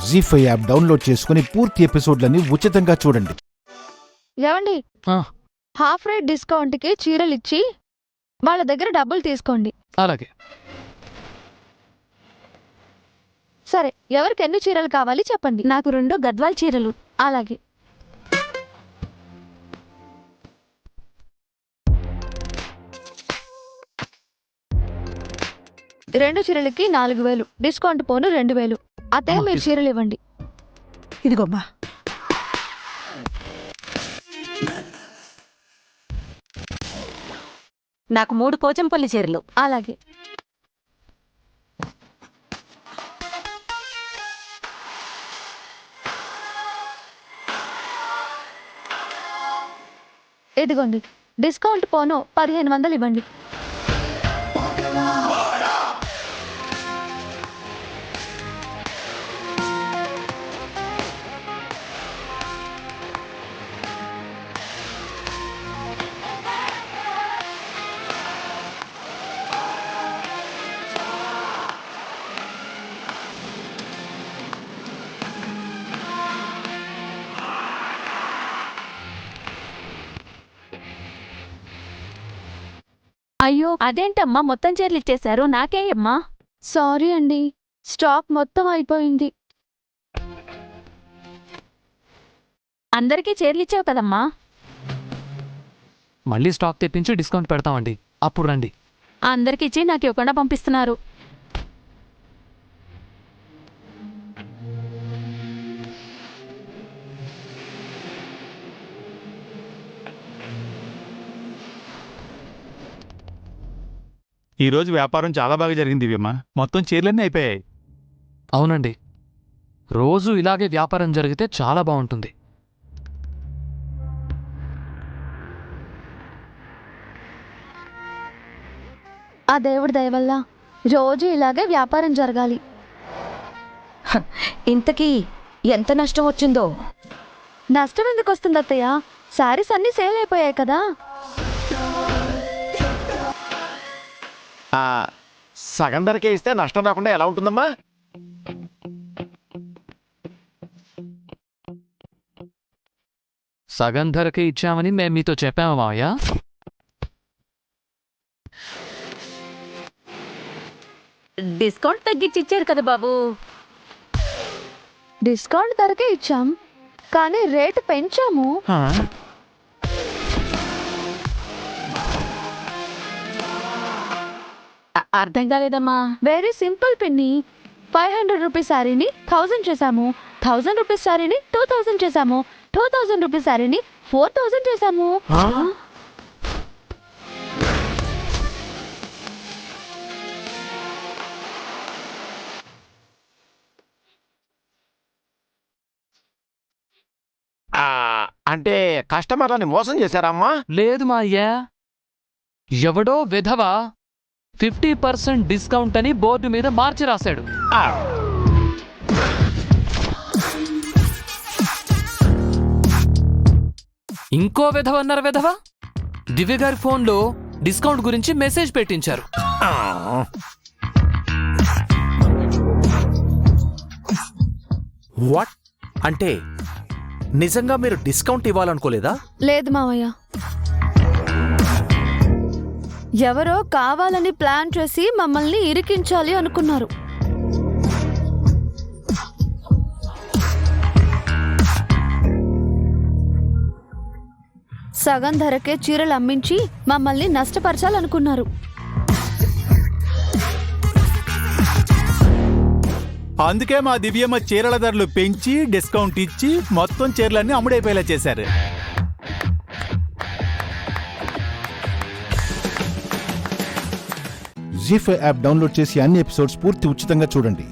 జీ5 app download చేసుకుని పూర్తి ఎపిసోడ్లని ఉచితంగా చూడండి. ఏవండి, హాఫ్ రేట్ డిస్కౌంట్ కి చీరలు ఇచ్చి వాళ్ళ దగ్గర డబ్బులు తీసుకోండి. అలాగే. సరే, ఎవరికి ఎన్ని చీరలు కావాలి చెప్పండి. నాకు 2 గద్వాల్ చీరలు. అలాగే. రెండు చీరలకి 4000, డిస్కౌంట్ పోను 2000. అతే మీరు చీరలు ఇవ్వండి. ఇదిగోమ్మా. నాకు 3 పోచంపల్లి చీరలు. అలాగే. ఇదిగోండి, డిస్కౌంట్ పోను 1500 ఇవ్వండి. అయ్యో, అదేంటమ్మా మొత్తం చీరలు ఇచ్చేశారు? నాకేయమ్మా. సారీ అండి, స్టాక్ మొత్తం అయిపోయింది. అందరికీ చీరలు ఇచ్చావు కదమ్మా. మళ్ళీ స్టాక్ తెప్పించి డిస్కౌంట్ పెడతామండి, అప్పుడు రండి. అందరికి ఇచ్చి నాకు ఇవ్వకుండా పంపిస్తున్నారు. ఈరోజు వ్యాపారం చాలా బాగా జరిగింది దివ్యమ్మ. మొత్తం చీరలన్నీ అయిపోయాయి. అవునండి, రోజు ఇలాగే వ్యాపారం జరిగితే చాలా బాగుంటుంది. ఆ దేవుడి దయ వల్ల రోజు ఇలాగే వ్యాపారం జరగాలి. ఇంతకీ ఎంత నష్టం వచ్చిందో? నష్టం ఎందుకు వస్తుంది అత్తయ్య? శారీస్ అన్నీ సేల్ అయిపోయాయి కదా. సగం ధరకే ఇస్తే నష్టం రాకుండా ఎలా ఉంటుందమ్మా? సగం ధరకే ఇచ్చామని మేము మీతో చెప్పాము మావయ్య. డిస్కౌంట్ తగ్గించి ఇచ్చారు కదా బాబు. డిస్కౌంట్ ధరకే ఇచ్చాం, కానీ రేటు పెంచాము. అర్థం కాలేదమ్మా. వెరీ సింపుల్ పిన్ని. 500 రూపీస్ శారీని 1000 చేశాము, 1000 రూపీస్ శారీని 2000 చేశాము, 2000 రూపీస్ శారీని 4000 చేశాము. అంటే కస్టమర్లని మోసం చేశారమ్మా? లేదు మాయ్య, ఎవడో విధవ 50% డిస్కౌంట్ అని బోర్డు మీద మార్చి రాశాడు. ఇంకో విధవ దివ్య గారి ఫోన్లో డిస్కౌంట్ గురించి మెసేజ్ పెట్టించారు. వాట్? అంటే నిజంగా మీరు డిస్కౌంట్ ఇవ్వాలనుకోలేదా? లేదు మావయ్య, ఎవరో కావాలని ప్లాన్ చేసి మమ్మల్ని ఇరికించాలి అనుకున్నారు. సగం ధరకే చీరలు అమ్మించి మమ్మల్ని నష్టపరచాలనుకున్నారు. అందుకే మా దివ్యమ్మ చీరల ధరలు పెంచి డిస్కౌంట్ ఇచ్చి మొత్తం చీరలన్నీ అమ్ముడైపోయేలా చేశారు. జీ5 యాప్ డౌన్లోడ్ చేసి అన్ని ఎపిసోడ్స్ పూర్తి ఉచితంగా చూడండి.